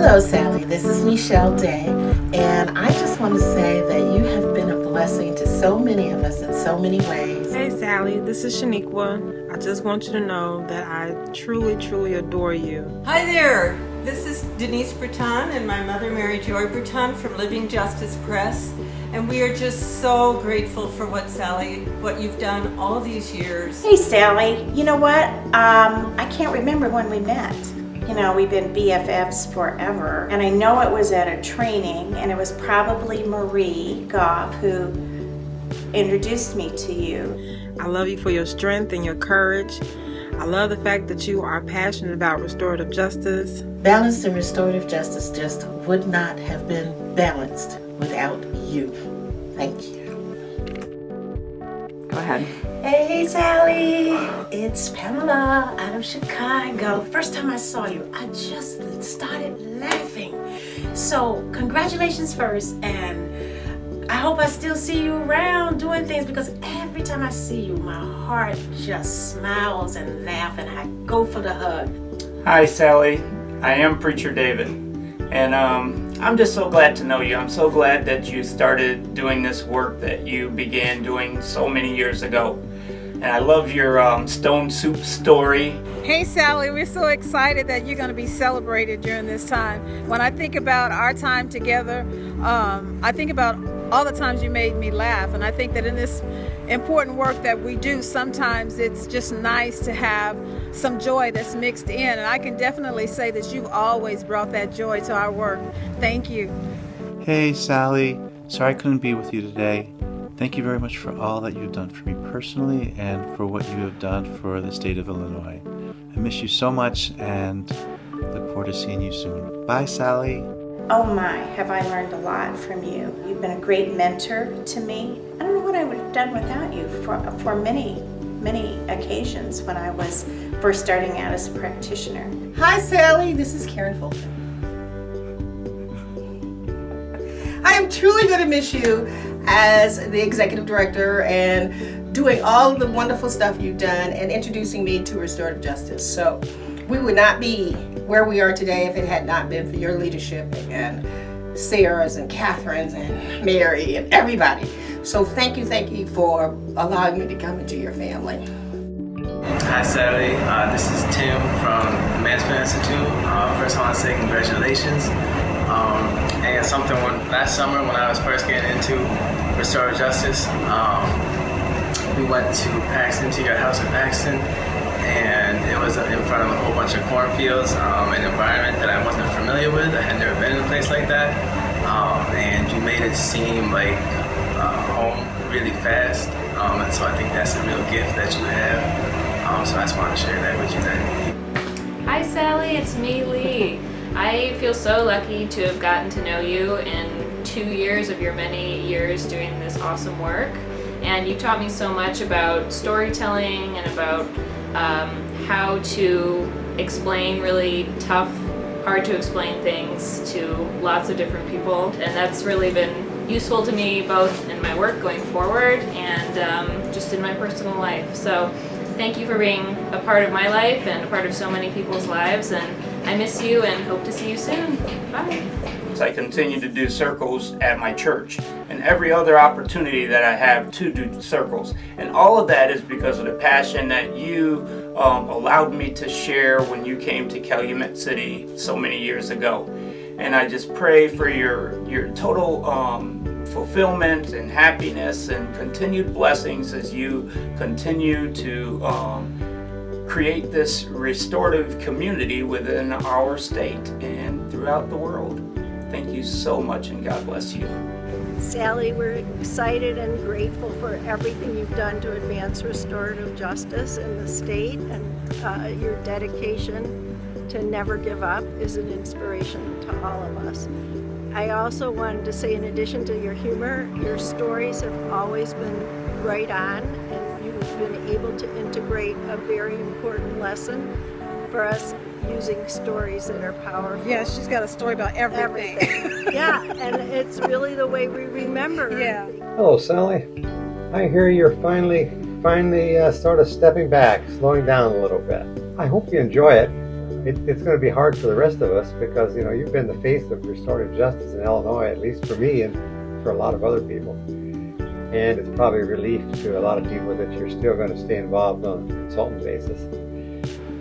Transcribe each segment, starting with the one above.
Hello, Sally. This is Michelle Day, and I just want to say that you have been a blessing to so many of us in so many ways. Hey Sally, this is Shaniqua. I just want you to know that I truly, truly adore you. Hi there, this is Denise Breton and my mother Mary Joy Breton from Living Justice Press. And we are just so grateful for what you've done all these years. Hey Sally, you know what? I can't remember when we met. You know, we've been BFFs forever. And I know it was at a training, and it was probably Marie Goff who introduced me to you. I love you for your strength and your courage. I love the fact that you are passionate about restorative justice. Balanced and restorative justice just would not have been balanced without you. Thank you. Go ahead. Hey Sally, it's Pamela out of Chicago. First time I saw you, I just started laughing. So congratulations first, and I hope I still see you around doing things, because every time I see you, my heart just smiles and laughs, and I go for the hug. Hi Sally, I am Preacher David, and I'm just so glad to know you. I'm so glad that you started doing this work that you began doing so many years ago. And I love your Stone Soup story. Hey Sally, we're so excited that you're going to be celebrated during this time. When I think about our time together, I think about all the times you made me laugh, and I think that in this important work that we do, sometimes it's just nice to have some joy that's mixed in, and I can definitely say that you've always brought that joy to our work. Thank you. Hey Sally, sorry I couldn't be with you today. Thank you very much for all that you've done for me personally and for what you have done for the state of Illinois. I miss you so much and look forward to seeing you soon. Bye Sally. Oh my, have I learned a lot from you. You've been a great mentor to me. I don't know what I would have done without you for many, many occasions when I was first starting out as a practitioner. Hi Sally, this is Karen Fulton. I am truly going to miss you as the executive director and doing all of the wonderful stuff you've done and introducing me to restorative justice. So we would not be where we are today if it had not been for your leadership and Sarah's and Catherine's and Mary and everybody. So thank you for allowing me to come into your family. Hi Sally, this is Tim from the Mansfield Institute. First I want to say congratulations. And something last summer when I was first getting into restorative justice, we went to Paxton, to your house in Paxton, and it was in front of a whole bunch of cornfields, an environment that I wasn't familiar with. I had never been in a place like that, and you made it seem like home really fast, and so I think that's a real gift that you have, so I just wanted to share that with you today. Hi Sally, it's me, Lee. I feel so lucky to have gotten to know you in 2 years of your many years doing this awesome work, and you taught me so much about storytelling and about how to explain really tough, hard to explain things to lots of different people, and that's really been useful to me both in my work going forward and just in my personal life. So thank you for being a part of my life and a part of so many people's lives, and I miss you and hope to see you soon. Bye. I continue to do circles at my church and every other opportunity that I have to do circles. And all of that is because of the passion that you allowed me to share when you came to Calumet City so many years ago. And I just pray for your total fulfillment and happiness and continued blessings as you continue to create this restorative community within our state and throughout the world. Thank you so much, and God bless you. Sally, we're excited and grateful for everything you've done to advance restorative justice in the state, and your dedication to never give up is an inspiration to all of us. I also wanted to say, in addition to your humor, your stories have always been right on, and you've been able to integrate a very important lesson for us using stories that are powerful. Yeah, she's got a story about everything. Yeah, and it's really the way we remember. Yeah. Hello, Sally. I hear you're finally sort of stepping back, slowing down a little bit. I hope you enjoy it. it's going to be hard for the rest of us because, you know, you've been the face of restorative justice in Illinois, at least for me and for a lot of other people. And it's probably a relief to a lot of people that you're still going to stay involved on a consultant basis.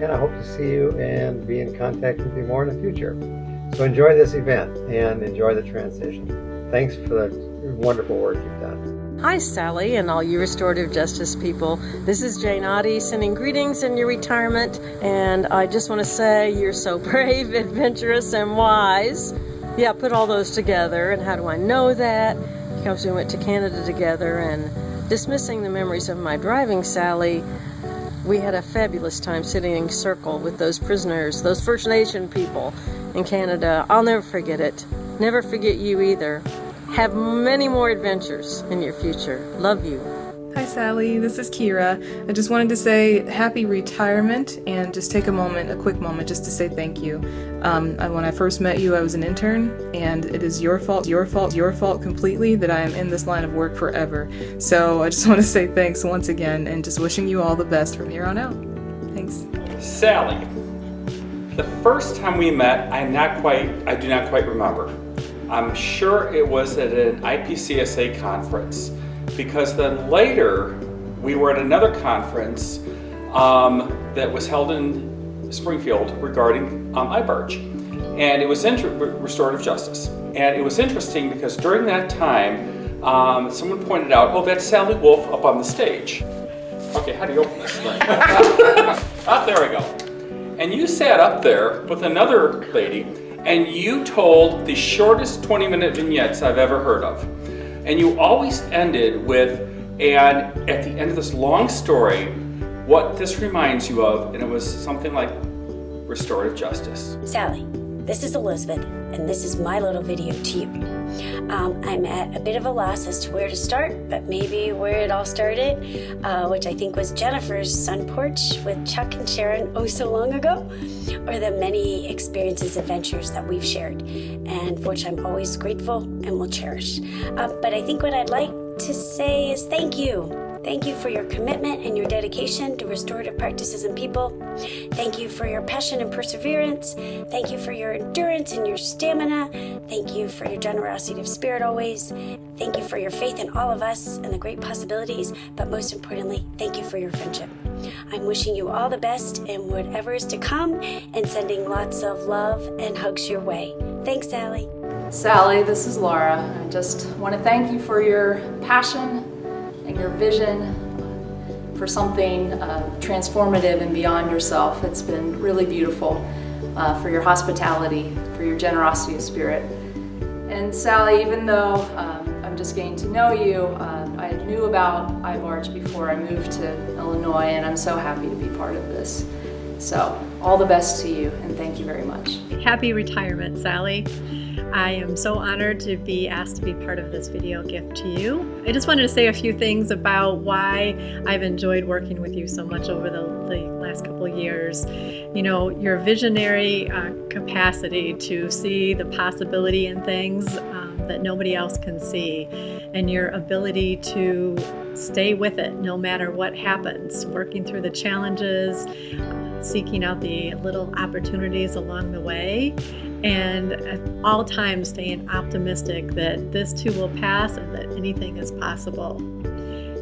And I hope to see you and be in contact with you more in the future. So enjoy this event and enjoy the transition. Thanks for the wonderful work you've done. Hi Sally and all you restorative justice people. This is Jane Oddie sending greetings in your retirement, and I just want to say you're so brave, adventurous, and wise. Yeah, put all those together. And how do I know that? Because we went to Canada together, and dismissing the memories of my driving, Sally, we had a fabulous time sitting in a circle with those prisoners, those First Nation people in Canada. I'll never forget it. Never forget you either. Have many more adventures in your future. Love you. Hi Sally, this is Kira. I just wanted to say happy retirement and just take a quick moment just to say thank you. When I first met you, I was an intern, and it is your fault completely that I am in this line of work forever. So I just want to say thanks once again and just wishing you all the best from here on out. Thanks. Sally, the first time we met, I do not quite remember. I'm sure it was at an IPCSA conference, because then later we were at another conference that was held in Springfield regarding IBARG, and it was restorative justice. And it was interesting because during that time, someone pointed out, oh, that's Sally Wolf up on the stage. Okay, how do you open this thing? There we go. And you sat up there with another lady, and you told the shortest 20-minute vignettes I've ever heard of. And you always ended with, and at the end of this long story, what this reminds you of, and it was something like restorative justice. Sally, this is Elizabeth, and this is my little video to you. I'm at a bit of a loss as to where to start, but maybe where it all started, which I think was Jennifer's sun porch with Chuck and Sharon oh so long ago, or the many experiences, adventures that we've shared, and for which I'm always grateful and will cherish. But I think what I'd like to say is thank you. Thank you for your commitment and your dedication to restorative practices and people. Thank you for your passion and perseverance. Thank you for your endurance and your stamina. Thank you for your generosity of spirit always. Thank you for your faith in all of us and the great possibilities. But most importantly, thank you for your friendship. I'm wishing you all the best in whatever is to come and sending lots of love and hugs your way. Thanks, Sally. Sally, this is Laura. I just want to thank you for your passion and your vision for something transformative and beyond yourself. It's been really beautiful, for your hospitality, for your generosity of spirit. And Sally, even though I'm just getting to know you, I knew about IBARG before I moved to Illinois, and I'm so happy to be part of this. So all the best to you, and thank you very much. Happy retirement, Sally. I am so honored to be asked to be part of this video gift to you. I just wanted to say a few things about why I've enjoyed working with you so much over the last couple of years. You know, your visionary capacity to see the possibility in things that nobody else can see, and your ability to stay with it no matter what happens, working through the challenges, seeking out the little opportunities along the way, and at all times staying optimistic that this too will pass and that anything is possible.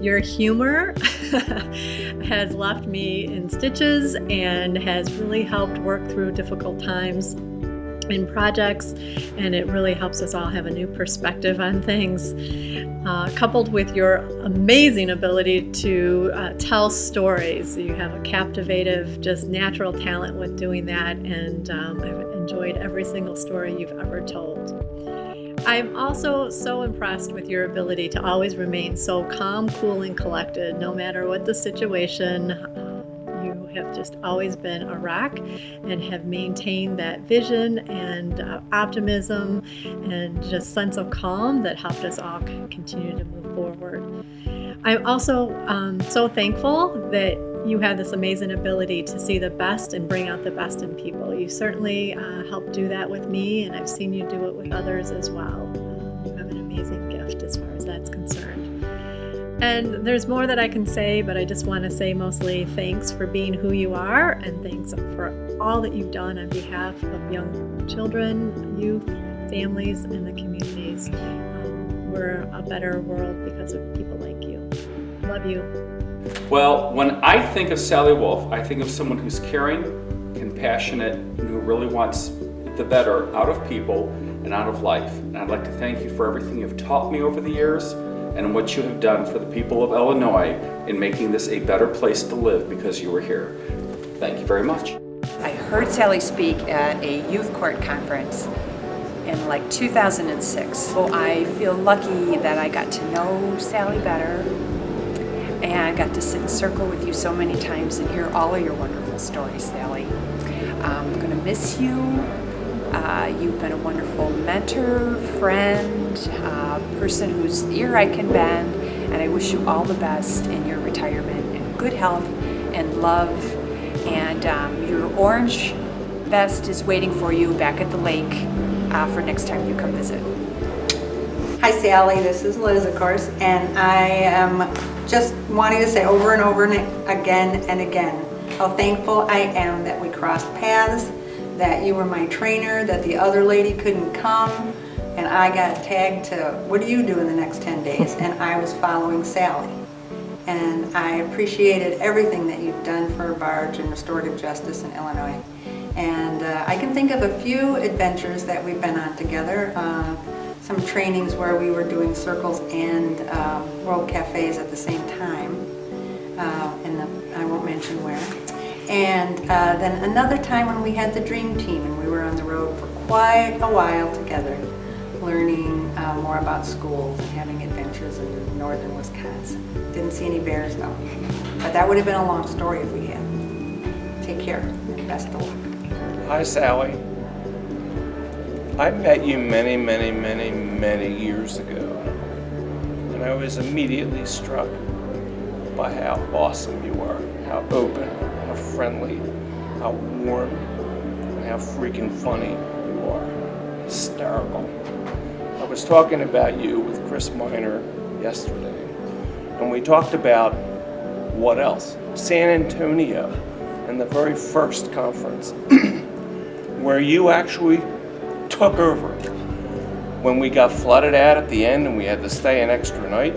Your humor has left me in stitches and has really helped work through difficult times in projects, and it really helps us all have a new perspective on things. Coupled with your amazing ability to tell stories. You have a captivative, just natural talent with doing that, and I've enjoyed every single story you've ever told. I'm also so impressed with your ability to always remain so calm, cool, and collected, no matter what the situation. You have just always been a rock and have maintained that vision and optimism and just sense of calm that helped us all continue to move forward. I'm also so thankful that you have this amazing ability to see the best and bring out the best in people. You certainly helped do that with me, and I've seen you do it with others as well. You have an amazing gift as far as that's concerned. And there's more that I can say, but I just want to say mostly thanks for being who you are, and thanks for all that you've done on behalf of young children, youth, families, and the communities. We're a better world because of people like you. Love you. Well, when I think of Sally Wolf, I think of someone who's caring, compassionate, and who really wants the better out of people and out of life. And I'd like to thank you for everything you've taught me over the years and what you have done for the people of Illinois in making this a better place to live because you were here. Thank you very much. I heard Sally speak at a youth court conference in like 2006. So I feel lucky that I got to know Sally better and got to sit in circle with you so many times and hear all of your wonderful stories, Sally. I'm going to miss you. You've been a wonderful mentor, friend, person whose ear I can bend, and I wish you all the best in your retirement and good health and love. And your orange vest is waiting for you back at the lake for next time you come visit. Hi Sally, this is Liz, of course, and I am just wanting to say over and over again and again how thankful I am that we crossed paths, that you were my trainer, that the other lady couldn't come, and I got tagged to, what do you do in the next 10 days? And I was following Sally. And I appreciated everything that you've done for Barge and restorative justice in Illinois. And I can think of a few adventures that we've been on together. Some trainings where we were doing circles and World Cafes at the same time. I won't mention where. And then another time when we had the Dream Team and we were on the road for quite a while together, learning more about schools and having adventures in northern Wisconsin. Didn't see any bears though. But that would have been a long story if we had. Take care. Best of luck. Hi, Sally. I met you many years ago, and I was immediately struck by how awesome you are, how open, how friendly, how warm, and how freaking funny you are. Hysterical. I was talking about you with Chris Miner yesterday, and we talked about what else? San Antonio, and the very first conference, where you actually took over when we got flooded out at the end and we had to stay an extra night.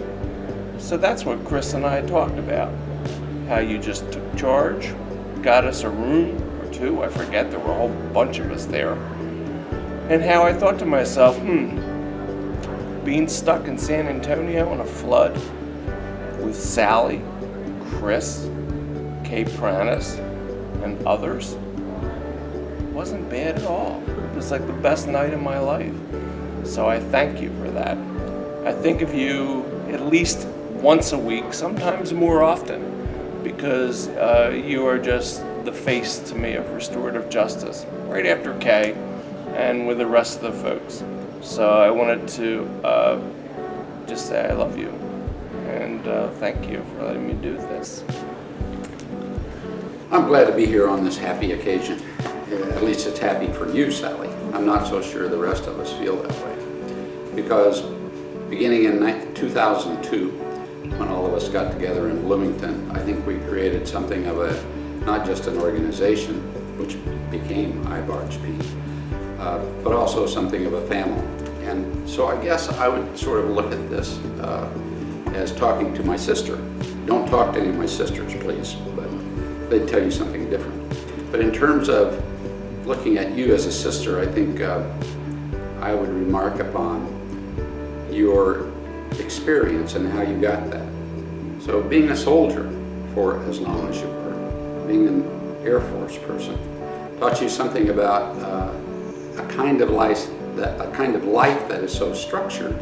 So that's what Chris and I talked about. How you just took charge, got us a room or two, I forget, there were a whole bunch of us there. And how I thought to myself, being stuck in San Antonio in a flood with Sally, Chris, Kay Pranis, and others wasn't bad at all. It was like the best night of my life. So I thank you for that. I think of you at least once a week, sometimes more often, because you are just the face to me of restorative justice, right after Kay and with the rest of the folks. So I wanted to just say I love you and thank you for letting me do this. I'm glad to be here on this happy occasion. At least it's happy for you, Sally. I'm not so sure the rest of us feel that way. Because beginning in 2002, when all of us got together in Bloomington, I think we created something of a, not just an organization, which became iBargeP, but also something of a family. And so I guess I would sort of look at this as talking to my sister. Don't talk to any of my sisters, please, but they'd tell you something different. But in terms of looking at you as a sister, I think I would remark upon your experience and how you got that. So being a soldier for as long as you were, being an Air Force person, taught you something about a kind of life that is so structured,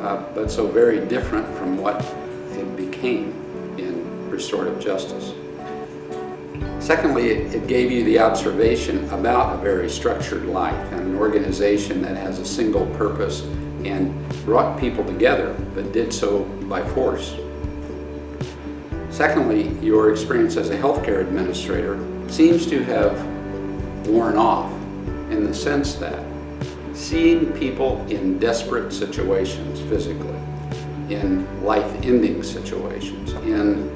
but so very different from what it became in restorative justice. Secondly, it gave you the observation about a very structured life and an organization that has a single purpose and brought people together, but did so by force. Secondly, your experience as a healthcare administrator seems to have worn off in the sense that seeing people in desperate situations physically in life-ending situations, in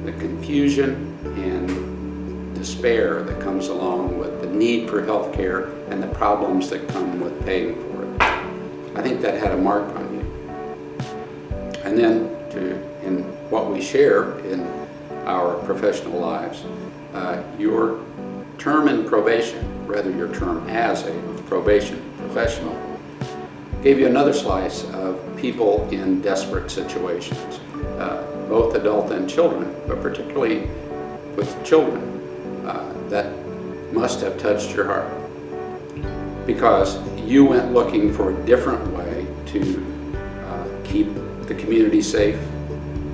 the confusion and despair that comes along with the need for health care and the problems that come with paying for it. I think that had a mark on you. And then in what we share in our professional lives, your term in probation, rather your term as a probation professional, gave you another slice of people in desperate situations, both adult and children, but particularly with children, that must have touched your heart, because you went looking for a different way to keep the community safe,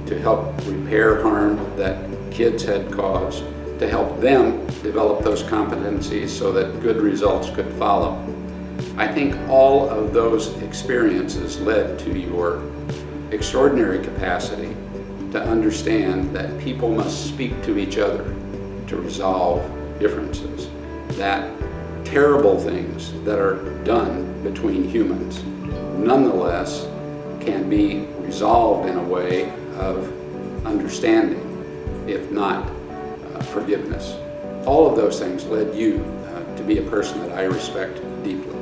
to help repair harm that kids had caused, to help them develop those competencies so that good results could follow. I think all of those experiences led to your extraordinary capacity to understand that people must speak to each other to resolve differences, that terrible things that are done between humans nonetheless can be resolved in a way of understanding, if not forgiveness. All of those things led you to be a person that I respect deeply.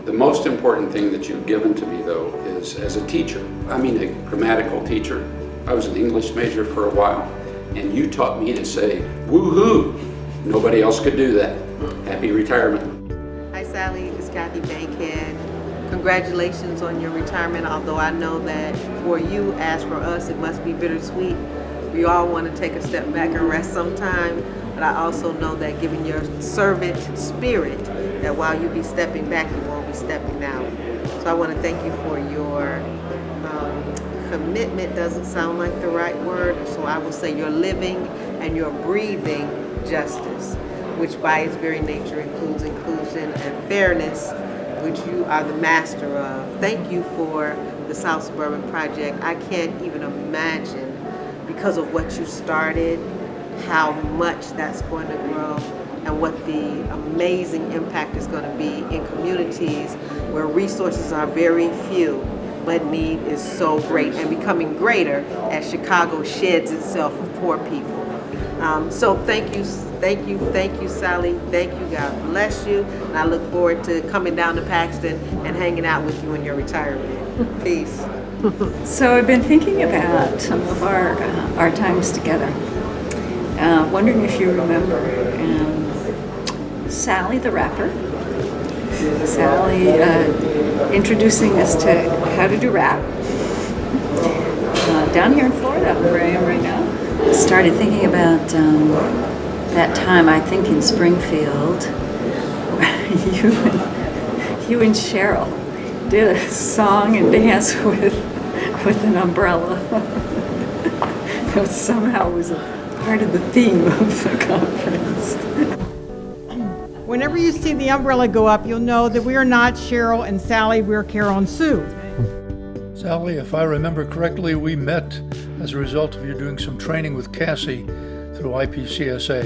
The most important thing that you've given to me, though, is as a teacher. I mean, a grammatical teacher. I was an English major for a while, and you taught me to say, woo-hoo. Nobody else could do that. Happy retirement. Hi, Sally. It's Kathy Bankhead. Congratulations on your retirement, although I know that for you, as for us, it must be bittersweet. We all want to take a step back and rest sometime, but I also know that given your servant spirit, that while you be stepping back, you won't be stepping out. So I want to thank you for your commitment. Doesn't sound like the right word, so I will say your living and your breathing justice, which by its very nature includes inclusion and fairness, which you are the master of. Thank you for the South Suburban Project. I can't even imagine, because of what you started, how much that's going to grow and what the amazing impact is going to be in communities where resources are very few, but need is so great and becoming greater as Chicago sheds itself of poor people. So thank you, Sally. Thank you, God bless you. And I look forward to coming down to Paxton and hanging out with you in your retirement. Peace. So I've been thinking about some of our times together. Wondering if you remember Sally the rapper. Sally introducing us to how to do rap. Down here in Florida, where I am right now. Started thinking about that time, I think in Springfield, where you and Cheryl did a song and dance with an umbrella. That somehow was a part of the theme of the conference. Whenever you see the umbrella go up, you'll know that we are not Cheryl and Sally, we're Carol and Sue. Sally, if I remember correctly, we met as a result of you doing some training with Cassie through IPCSA.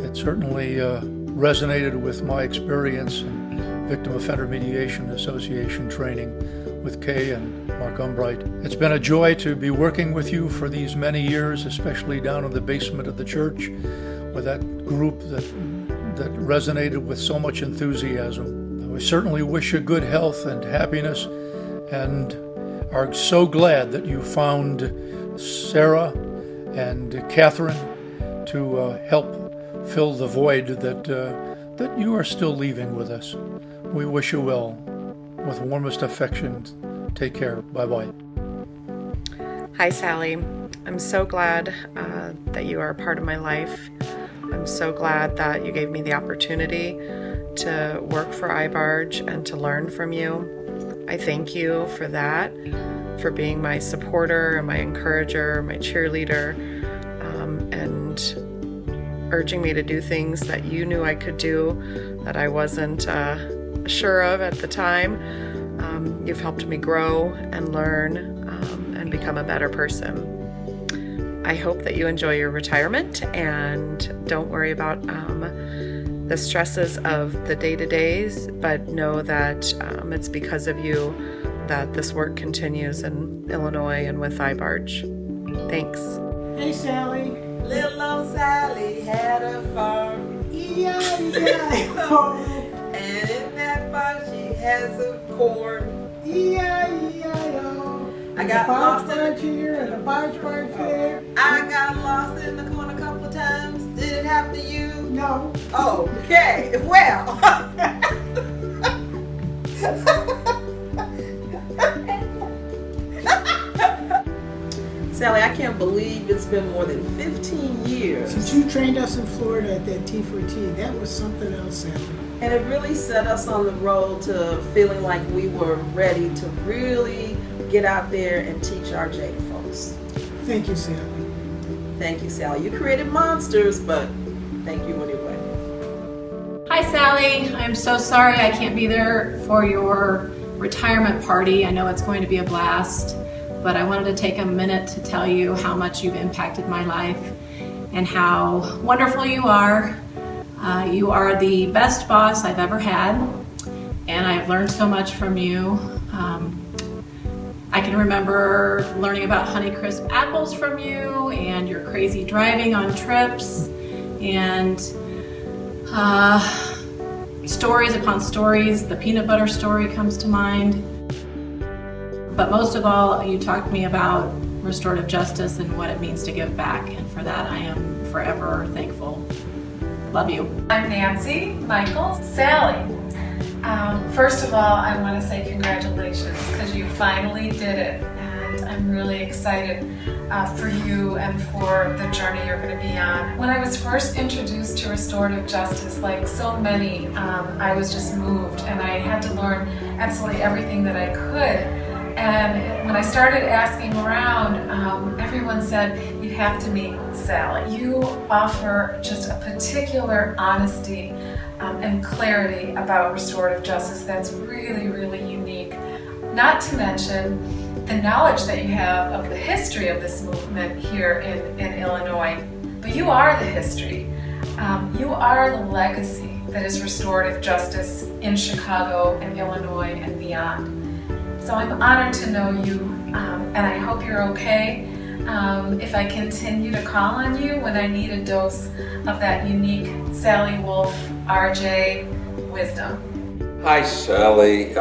It certainly resonated with my experience in Victim Offender Mediation Association training with Kay and Mark Umbright. It's been a joy to be working with you for these many years, especially down in the basement of the church with that group that resonated with so much enthusiasm. We certainly wish you good health and happiness, and are so glad that you found Sarah and Catherine to help fill the void that you are still leaving with us. We wish you well. With warmest affection, take care. Bye-bye. Hi, Sally. I'm so glad that you are a part of my life. I'm so glad that you gave me the opportunity to work for iBarge and to learn from you. I thank you for that, for being my supporter and my encourager, my cheerleader, and urging me to do things that you knew I could do that I wasn't sure of at the time. You've helped me grow and learn and become a better person. I hope that you enjoy your retirement and don't worry about the stresses of the day-to-days, but know that it's because of you that this work continues in Illinois and with iBarge. Thanks. Hey Sally. Little old Sally had a farm. E-I-E-I-O. And in that farm she had some corn. E-I-E-I-O. I got lost in the here and a barge there. I got lost in the corn a couple of times. Did it happen to you? No. Oh, okay. Well. Sally, I can't believe it's been more than 15 years. Since you trained us in Florida at that T4T, that was something else, Sally. And it really set us on the road to feeling like we were ready to really get out there and teach our J folks. Thank you, Sally. Thank you, Sally. You created monsters, but thank you anyway. Hi, Sally. I'm so sorry I can't be there for your retirement party. I know it's going to be a blast, but I wanted to take a minute to tell you how much you've impacted my life and how wonderful you are. You are the best boss I've ever had, and I've learned so much from you. I can remember learning about Honeycrisp apples from you and your crazy driving on trips and stories upon stories. The peanut butter story comes to mind. But most of all, you talked to me about restorative justice and what it means to give back, and for that I am forever thankful. Love you. I'm Nancy Michael. Sally. First of all, I want to say congratulations because you finally did it, and I'm really excited for you and for the journey you're going to be on. When I was first introduced to restorative justice, like so many, I was just moved, and I had to learn absolutely everything that I could. And when I started asking around, everyone said, you have to meet Sally. You offer just a particular honesty and clarity about restorative justice that's really, really unique. Not to mention the knowledge that you have of the history of this movement here in Illinois. But you are the history. You are the legacy that is restorative justice in Chicago and Illinois and beyond. So I'm honored to know you, and I hope you're okay if I continue to call on you when I need a dose of that unique Sally Wolf RJ wisdom. Hi, Sally.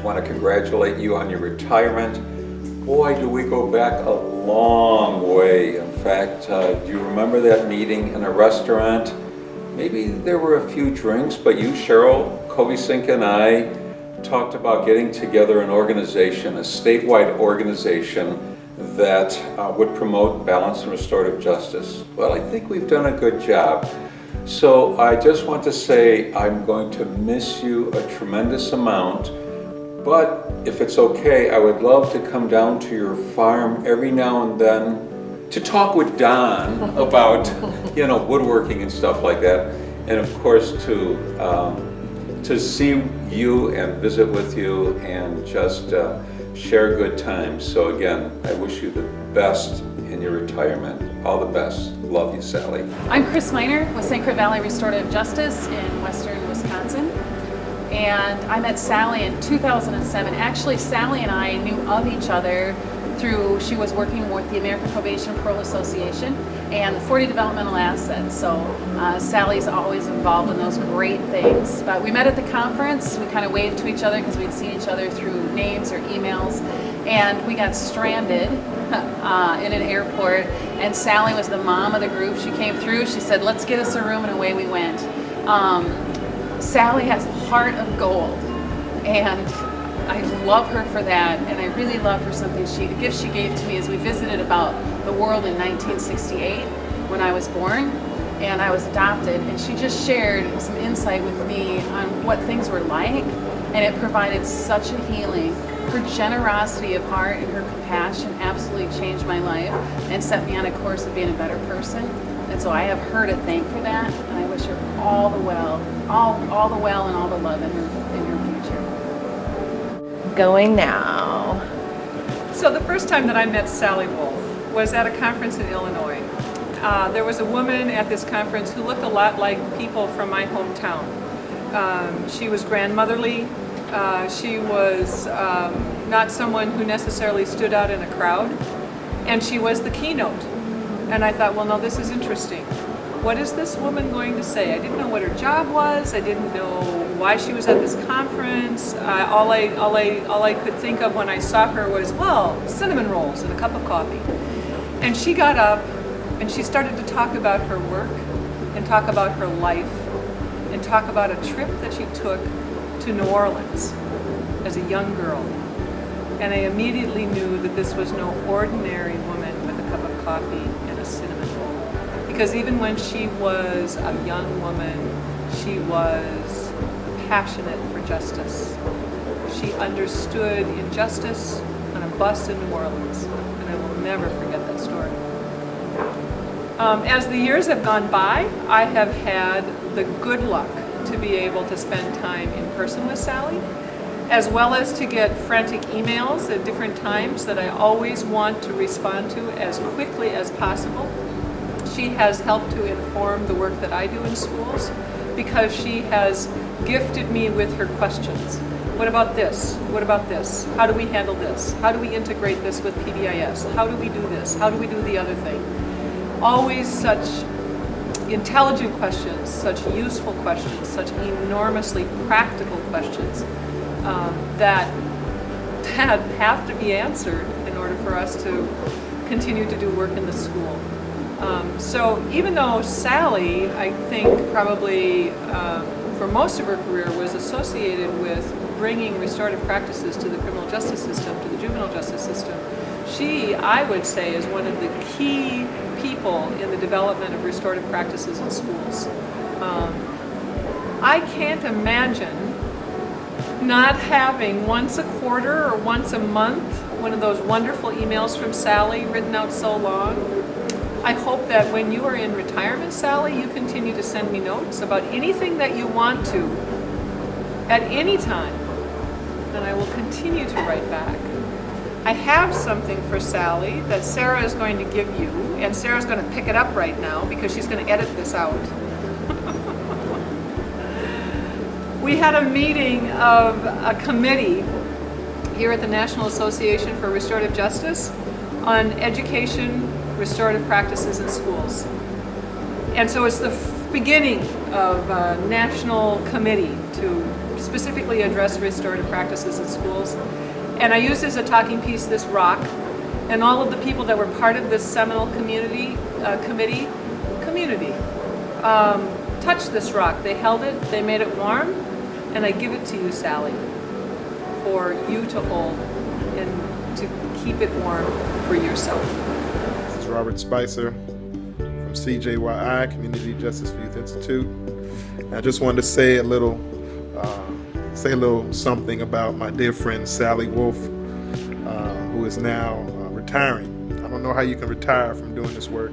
Want to congratulate you on your retirement. Boy, do we go back a long way. In fact, do you remember that meeting in a restaurant? Maybe there were a few drinks, but you, Cheryl Kovicink, and I talked about getting together an organization, a statewide organization that would promote balance and restorative justice. Well, I think we've done a good job. So I just want to say I'm going to miss you a tremendous amount, but if it's okay, I would love to come down to your farm every now and then to talk with Don about, woodworking and stuff like that, and of course to see you and visit with you and just share good times. So again, I wish you the best in your retirement. All the best. Love you, Sally. I'm Chris Miner with St. Croix Valley Restorative Justice in western Wisconsin. And I met Sally in 2007. Actually, Sally and I knew of each other through, she was working with the American Probation Parole Association and the 40 Developmental Assets. So Sally's always involved in those great things. But we met at the conference. We kind of waved to each other because we'd seen each other through names or emails. And we got stranded in an airport. And Sally was the mom of the group. She came through. She said, let's get us a room, and away we went. Sally has a heart of gold. And I love her for that, and I really love her something. The gift she gave to me is we visited about the world in 1968 when I was born, and I was adopted, and she just shared some insight with me on what things were like, and it provided such a healing. Her generosity of heart and her compassion absolutely changed my life and set me on a course of being a better person. And so I have her to thank for that, and I wish her all the well and all the love in her future. Going now. So the first time that I met Sally Wolf was at a conference in Illinois. There was a woman at this conference who looked a lot like people from my hometown. She was grandmotherly, She was not someone who necessarily stood out in a crowd, and she was the keynote. And I thought, well, no, this is interesting. What is this woman going to say? I didn't know what her job was. I didn't know why she was at this conference. All I could think of when I saw her was, well, cinnamon rolls and a cup of coffee. And she got up and she started to talk about her work and talk about her life and talk about a trip that she took to New Orleans as a young girl. And I immediately knew that this was no ordinary woman with a cup of coffee and a cinnamon roll. Because even when she was a young woman, she was passionate for justice. She understood injustice on a bus in New Orleans, and I will never forget that story. As the years have gone by, I have had the good luck to be able to spend time in person with Sally, as well as to get frantic emails at different times that I always want to respond to as quickly as possible. She has helped to inform the work that I do in schools because she has gifted me with her questions. What about this? What about this? How do we handle this? How do we integrate this with PBIS? How do we do this? How do we do the other thing? Always such intelligent questions, such useful questions, such enormously practical questions that have to be answered in order for us to continue to do work in the school. So even though Sally, I think probably for most of her career was associated with bringing restorative practices to the criminal justice system, to the juvenile justice system, she, I would say, is one of the key people in the development of restorative practices in schools. I can't imagine not having once a quarter or once a month one of those wonderful emails from Sally written out so long. I hope that when you are in retirement, Sally, you continue to send me notes about anything that you want to at any time, and I will continue to write back. I have something for Sally that Sarah is going to give you, and Sarah's going to pick it up right now because she's going to edit this out. We had a meeting of a committee here at the National Association for Restorative Justice on education, restorative practices in schools. And so it's the beginning of a national committee to specifically address restorative practices in schools. And I used as a talking piece this rock, and all of the people that were part of this seminal community touched this rock. They held it, they made it warm, and I give it to you, Sally, for you to hold and to keep it warm for yourself. This is Robert Spicer from CJYI, Community Justice for Youth Institute. And I just wanted to say a little something about my dear friend Sally Wolf, who is now retiring. I don't know how you can retire from doing this work.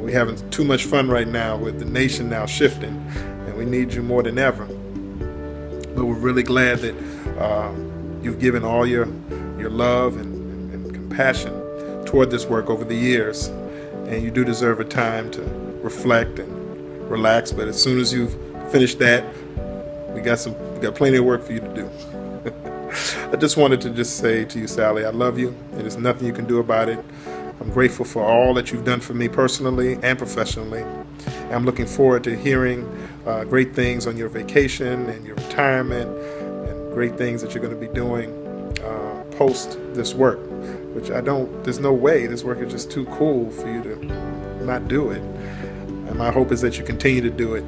We're having too much fun right now with the nation now shifting, and we need you more than ever. But we're really glad that you've given all your love and compassion toward this work over the years, and you do deserve a time to reflect and relax. But as soon as you've finished that, we got plenty of work for you to do. I just wanted to just say to you, Sally, I love you, and there's nothing you can do about it. I'm grateful for all that you've done for me personally and professionally. I'm looking forward to hearing great things on your vacation and your retirement, and great things that you're going to be doing post this work, which there's no way this work is just too cool for you to not do it. And my hope is that you continue to do it,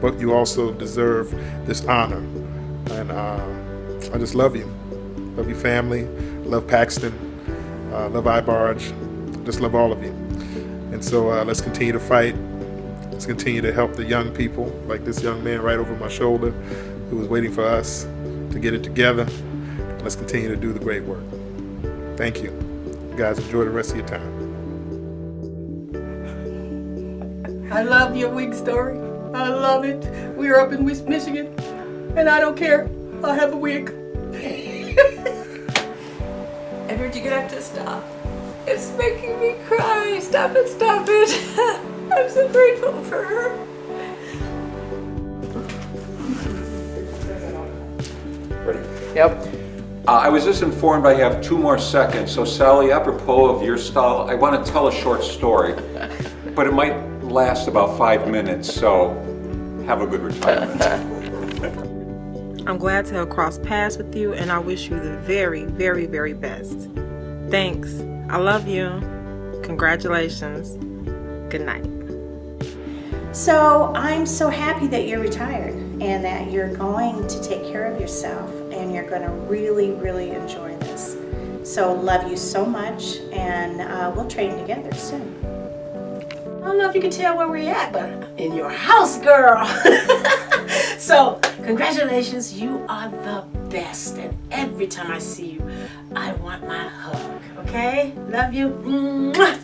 but you also deserve this honor. And I just love you. Love your family, love Paxton, love iBarge, just love all of you. And so let's continue to fight. Let's continue to help the young people, like this young man right over my shoulder who was waiting for us to get it together. Let's continue to do the great work. Thank you. You guys enjoy the rest of your time. I love your wig story. I love it. We're up in West Michigan, and I don't care. I'll have a wig. Edward, you're gonna have to stop. It's making me cry. Stop it, stop it. I'm so grateful for her. Yep. I was just informed I have 2 more seconds. So Sally, apropos of your style, I want to tell a short story, but it might last about 5 minutes, so have a good retirement. I'm glad to have crossed paths with you, and I wish you the very, very, very best. Thanks. I love you. Congratulations. Good night. So I'm so happy that you're retired and that you're going to take care of yourself and you're going to really, really enjoy this. So love you so much, and we'll train together soon. I don't know if you can tell where we're at, but in your house, girl. So congratulations, you are the best, and every time I see you, I want my hug, okay? Love you. Mwah.